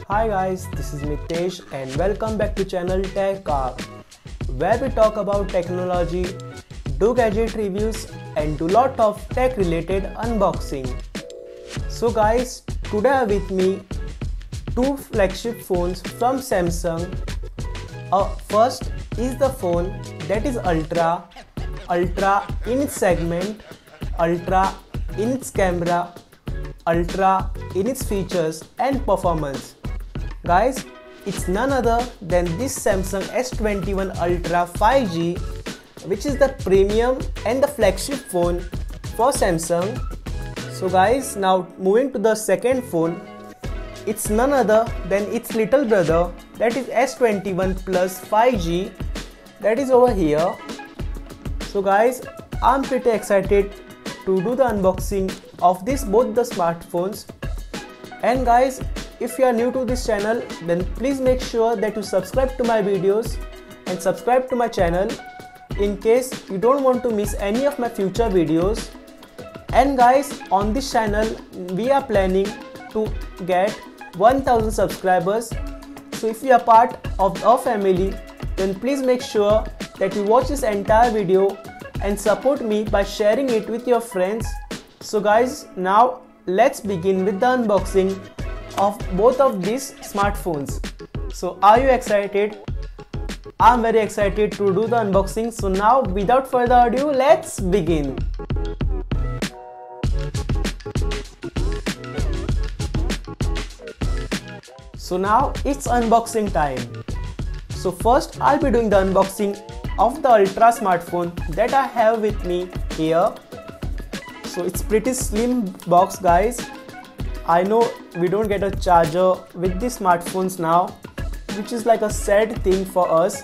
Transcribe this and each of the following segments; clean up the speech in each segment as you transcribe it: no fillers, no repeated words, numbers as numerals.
Hi guys, this is Mitesh and welcome back to channel Tech Car, where we talk about technology, do gadget reviews and do lot of tech related unboxing. So guys, today are with me two flagship phones from Samsung. First is the phone that is Ultra in its segment, Ultra in its camera, Ultra in its features and performance. Guys, it's none other than this Samsung S21 Ultra 5G, which is the premium and the flagship phone for Samsung. So guys, now moving to the second phone, it's none other than its little brother, that is S21 Plus 5G, that is over here. So guys, I'm pretty excited to do the unboxing of both the smartphones. And guys, if you are new to this channel, then please make sure that you subscribe to my videos and subscribe to my channel in case you don't want to miss any of my future videos. And guys, on this channel we are planning to get 1000 subscribers. So if you are part of our family, then please make sure that you watch this entire video and support me by sharing it with your friends. So guys, now let's begin with the unboxing of both of these smartphones. So are you excited? I'm very excited to do the unboxing. So now without further ado, let's begin. So now it's unboxing time. So first I'll be doing the unboxing of the Ultra smartphone that I have with me here. So it's pretty slim box guys. I know we don't get a charger with these smartphones now, which is like a sad thing for us.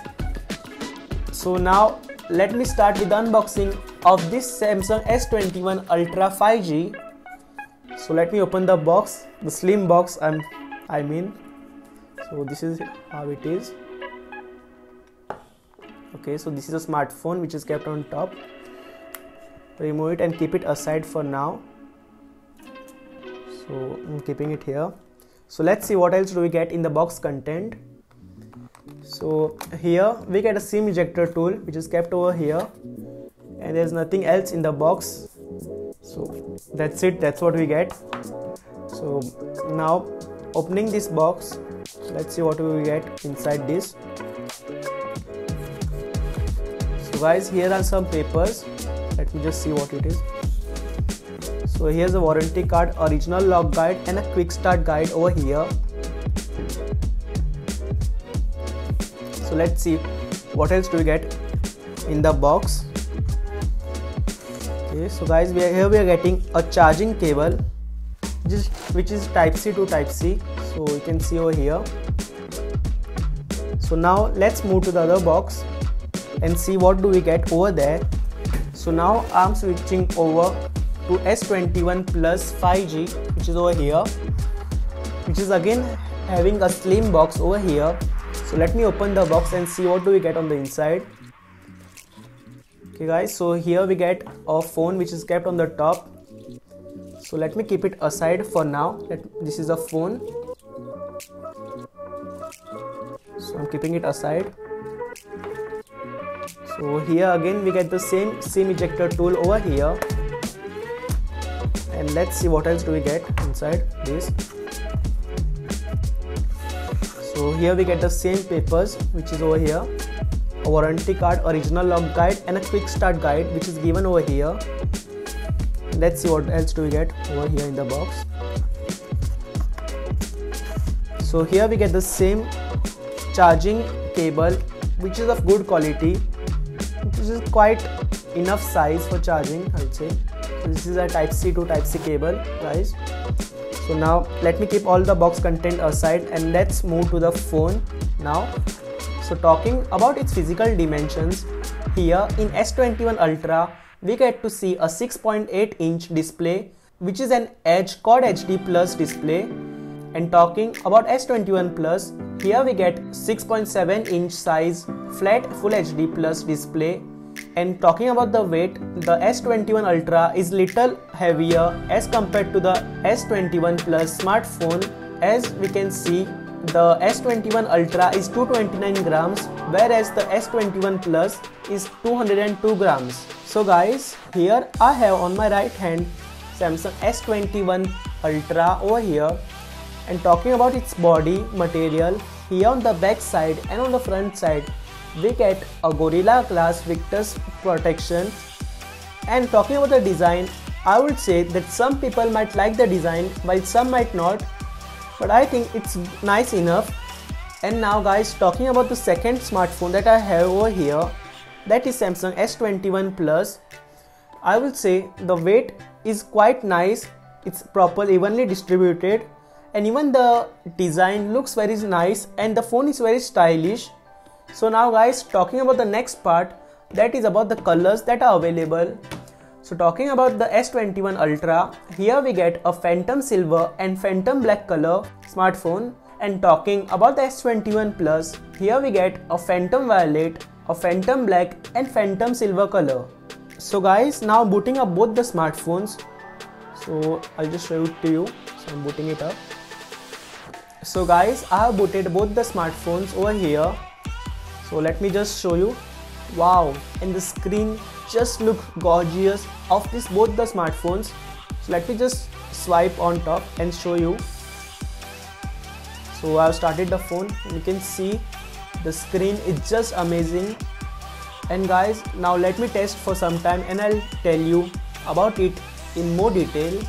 So now let me start with the unboxing of this Samsung S21 Ultra 5G. So let me open the box, the slim box I mean. So this is how it is. Okay, so this is a smartphone which is kept on top. Remove it and keep it aside for now. So I'm keeping it here. So let's see what else do we get in the box content. So here we get a SIM ejector tool which is kept over here, and there's nothing else in the box. So that's it, that's what we get. So now opening this box, let's see what we get inside this. So guys, here are some papers. Let me just see what it is. So here's a warranty card, original lock guide and a quick start guide over here. So let's see what else do we get in the box. Okay, so guys, we are getting a charging cable which is type C to type C. So you can see over here. So now let's move to the other box and see what do we get over there. So now I'm switching over to S21 Plus 5G, which is over here, which is again having a slim box over here. So let me open the box and see what do we get on the inside. Okay guys, so here we get a phone which is kept on the top. So let me keep it aside for now. This is a phone. So I'm keeping it aside. So here again we get the same SIM ejector tool over here. And let's see what else do we get inside this. So here we get the same papers which is over here, a warranty card, original lock guide and a quick start guide which is given over here. Let's see what else do we get over here in the box. So here we get the same charging cable which is of good quality, which is quite enough size for charging, I would say. This is a type C to type C cable guys. So now let me keep all the box content aside and let's move to the phone now. So talking about its physical dimensions, here in S21 Ultra we get to see a 6.8-inch display which is an Edge Quad HD Plus display. And talking about S21 Plus, here we get 6.7-inch size flat Full HD Plus display. And talking about the weight, the S21 Ultra is little heavier as compared to the S21 Plus smartphone. As we can see, the S21 Ultra is 229 grams, whereas the S21 Plus is 202 grams. So guys, here I have on my right hand Samsung S21 Ultra over here, and talking about its body material, here on the back side and on the front side we get a Gorilla Glass Victus protection. And talking about the design, I would say that some people might like the design while some might not, but I think it's nice enough. And now guys, talking about the second smartphone that I have over here, that is Samsung S21 Plus. I will say the weight is quite nice, it's proper evenly distributed, and even the design looks very nice and the phone is very stylish. So now guys, talking about the next part, that is about the colors that are available. So talking about the S21 Ultra, here we get a Phantom Silver and Phantom Black color smartphone. And talking about the S21 Plus, here we get a Phantom Violet, a Phantom Black and Phantom Silver color. So guys, now booting up both the smartphones. So I'll just show it to you. So I'm booting it up. So guys, I have booted both the smartphones over here. So let me just show you. Wow, and the screen just look gorgeous of both the smartphones. So let me just swipe on top and show you. So I have started the phone and you can see the screen is just amazing. And guys, now let me test for some time and I'll tell you about it in more detail.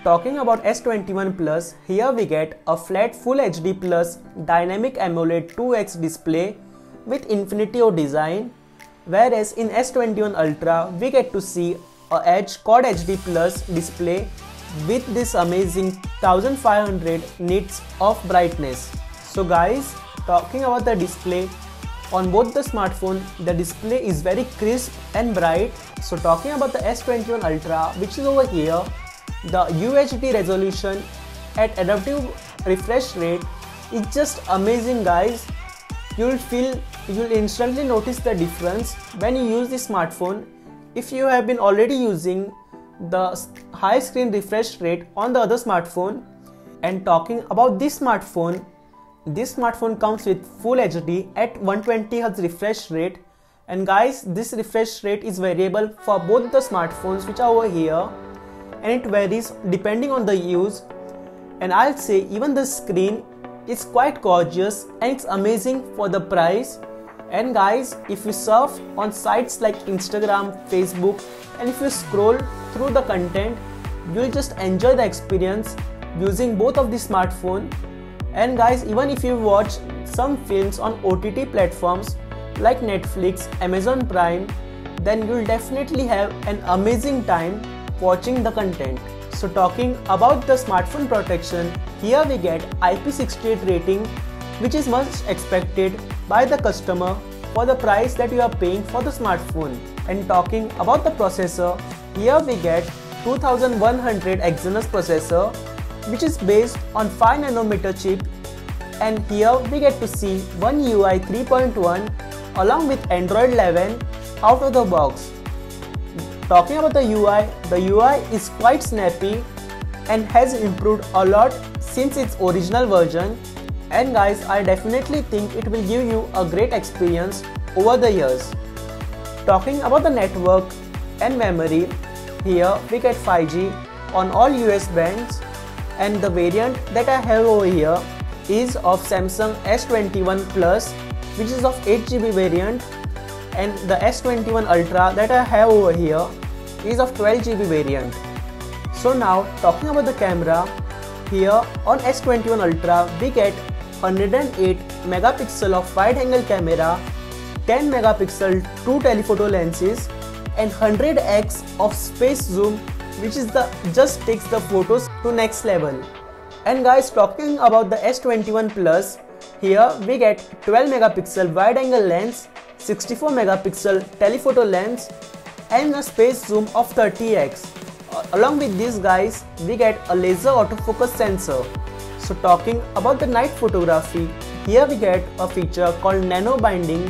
Talking about S21 Plus, here we get a flat Full HD Plus Dynamic AMOLED 2X display with Infinity O design, whereas in S21 Ultra we get to see a Edge Quad HD Plus display with this amazing 1500 nits of brightness. So guys, talking about the display, on both the smartphone the display is very crisp and bright. So talking about the S21 Ultra, which is over here, the UHD resolution at adaptive refresh rate is just amazing guys. You'll instantly notice the difference when you use this smartphone if you have been already using the high screen refresh rate on the other smartphone. And talking about this smartphone comes with Full HD at 120Hz refresh rate. And guys, this refresh rate is variable for both the smartphones which are over here, and it varies depending on the use. And I'll say even the screen is quite gorgeous and it's amazing for the price. And guys, if you surf on sites like Instagram, Facebook, and if you scroll through the content, you'll just enjoy the experience using both of the smartphone. And guys, even if you watch some films on OTT platforms like Netflix, Amazon Prime, then you'll definitely have an amazing time watching the content. So talking about the smartphone protection, here we get IP68 rating, which is much expected by the customer for the price that you are paying for the smartphone. And talking about the processor, here we get 2100 Exynos processor, which is based on 5nm chip. And here we get to see One UI 3.1 along with Android 11 out of the box. Talking about the UI is quite snappy and has improved a lot since its original version. And guys, I definitely think it will give you a great experience over the years. Talking about the network and memory, here we get 5G on all US bands, and the variant that I have over here is of Samsung S21 Plus, which is of 8GB variant, and the S21 Ultra that I have over here is of 12GB variant. So now talking about the camera, here on S21 Ultra we get 108 megapixel of wide angle camera, 10 megapixel true telephoto lenses, and 100x of space zoom, which is just takes the photos to next level. And guys, talking about the S21 Plus, here we get 12 megapixel wide angle lens, 64 megapixel telephoto lens, and a space zoom of 30x. Along with these guys, we get a laser autofocus sensor. So talking about the night photography, here we get a feature called nano binding,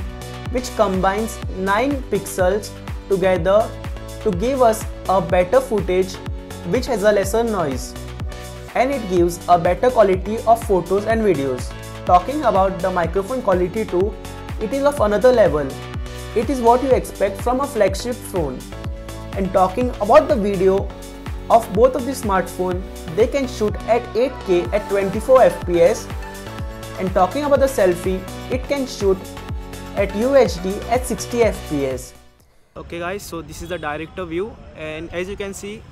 which combines 9 pixels together to give us a better footage which has a lesser noise. and it gives a better quality of photos and videos. Talking about the microphone quality too, it is of another level. It is what you expect from a flagship phone. And talking about the video of both of the smartphone, they can shoot at 8K at 24 fps. And talking about the selfie, it can shoot at UHD at 60 fps. Okay guys, so this is the director view, and as you can see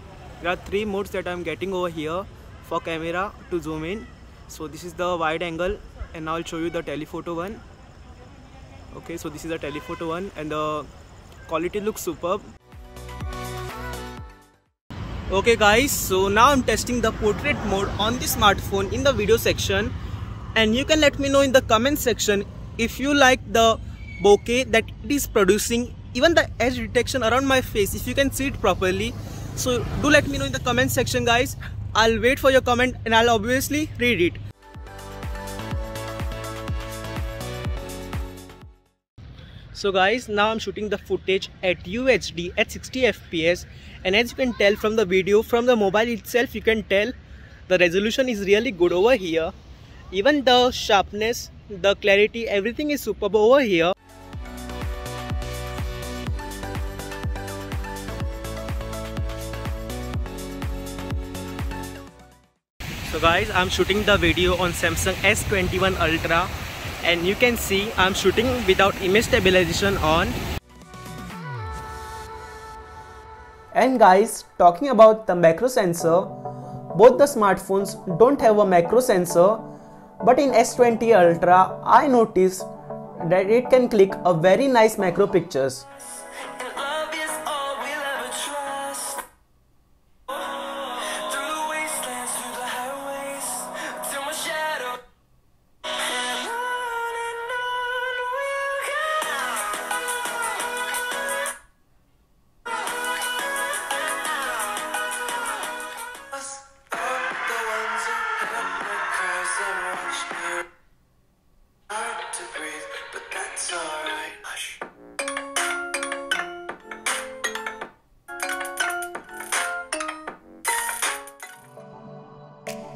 there are three modes that I am getting over here for camera to zoom in. So this is the wide angle, and now I'll show you the telephoto one. Okay, so this is the telephoto one and the quality looks superb. Okay guys, so now I'm testing the portrait mode on the smartphone in the video section, and you can let me know in the comment section if you like the bokeh that it is producing, even the edge detection around my face, if you can see it properly. So do let me know in the comment section guys. I'll wait for your comment and I'll obviously read it. So guys, now I'm shooting the footage at UHD at 60 fps, and as you can tell from the video, from the mobile itself, you can tell the resolution is really good over here. Even the sharpness, the clarity, everything is superb over here. So guys, I'm shooting the video on Samsung S21 Ultra, and you can see I'm shooting without image stabilization on. And guys, talking about the macro sensor, both the smartphones don't have a macro sensor, but in S20 Ultra I noticed that it can click a very nice macro pictures.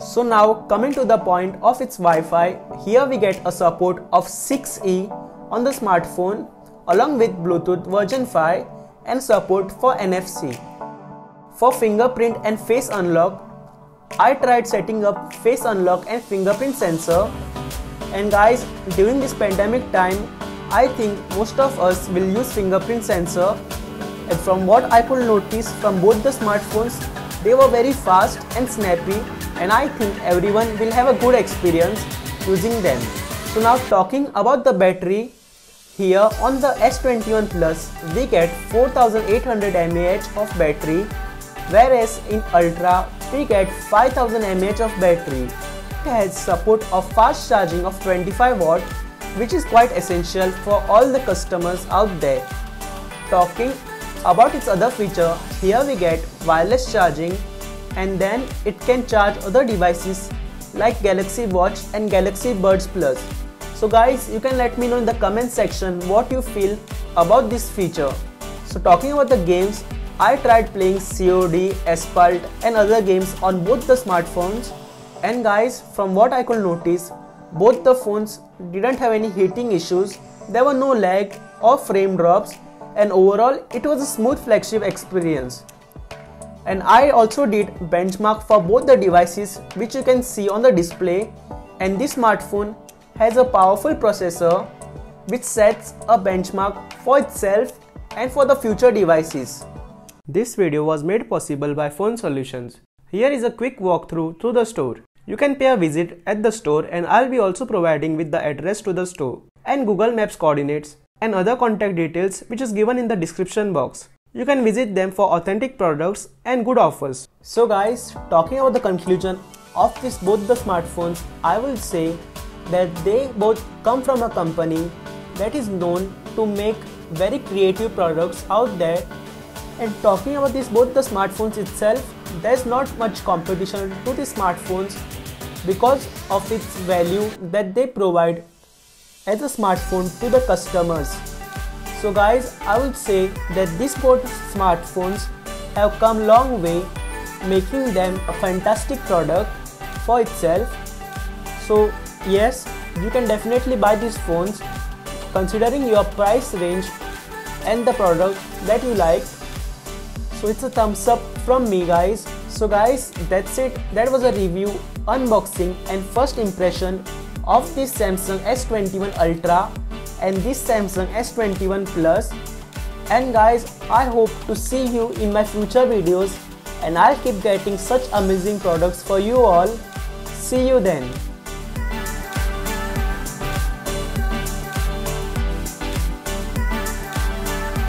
So now coming to the point of its Wi-Fi, here we get a support of 6E on the smartphone along with Bluetooth version 5 and support for NFC. For fingerprint and face unlock, I tried setting up face unlock and fingerprint sensor, and guys, during this pandemic time, I think most of us will use fingerprint sensor, and from what I could notice from both the smartphones, they were very fast and snappy, and I think everyone will have a good experience using them. So now talking about the battery, here on the S21 Plus we get 4800 mAh of battery, whereas in Ultra we get 5000 mAh of battery. It has support of fast charging of 25 watt, which is quite essential for all the customers out there. Talking about its other feature, here we get wireless charging, and then it can charge other devices like Galaxy Watch and Galaxy Buds Plus. So guys, you can let me know in the comment section what you feel about this feature. So talking about the games, I tried playing COD, Asphalt and other games on both the smartphones, and guys, from what I could notice, both the phones didn't have any heating issues, there were no lag or frame drops, and overall it was a smooth flagship experience. And I also did benchmark for both the devices, which you can see on the display, and this smartphone has a powerful processor which sets a benchmark for itself and for the future devices. This video was made possible by Phone Solutions. Here is a quick walkthrough to the store. You can pay a visit at the store, and I'll be also providing with the address to the store and Google Maps coordinates and other contact details which is given in the description box. You can visit them for authentic products and good offers. So guys, talking about the conclusion of both the smartphones, I will say that they both come from a company that is known to make very creative products out there. And talking about both the smartphones itself, there's not much competition to the smartphones because of its value that they provide as a smartphone to the customers. So guys, I would say that these both smartphones have come long way, making them a fantastic product. for itself. So yes, you can definitely buy these phones considering your price range and the product that you like. So it's a thumbs up from me, guys. So guys, that's it. That was a review, unboxing and first impression of this Samsung S21 Ultra and this Samsung S21 Plus. And guys, I hope to see you in my future videos, and I'll keep getting such amazing products for you all. See you then.